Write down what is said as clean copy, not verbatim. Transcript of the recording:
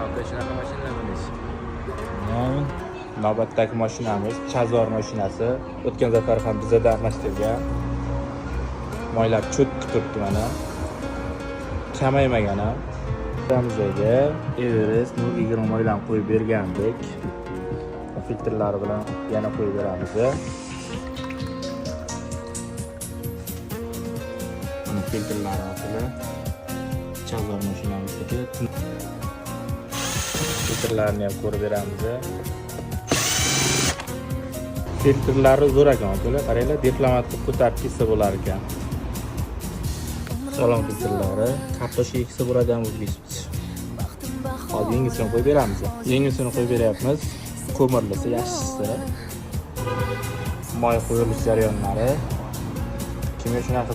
aka shunaqa mashinalar minish. Navbatdagi mashinamiz Chazor mashinasi. O'tgan safar ham bizda almashtirgan. Moylar cho'tib turibdi mana. Kamaymagan ham. Bizga Everest 20 moylarni qo'yib bergandik. Filtrlari bilan yana qo'yib beramiz. Filtrlari orqali Chazor mashinamizdagi filtrlarni ham ko'rib beramiz. Filtrlari zo'r ekan, ular qaranglar, diplomat qilib ko'tarib ketsa bo'lar ekan. Salon filtrlari kartoshka eksa bo'ladigan o'zbekcha. Hozir yangisini qo'yib beramiz. Yangisini qo'yib beryapmiz. Ko'mirlisi, yaxshisi. Moy qo'yilish jarayonlari. Kimga shunaqa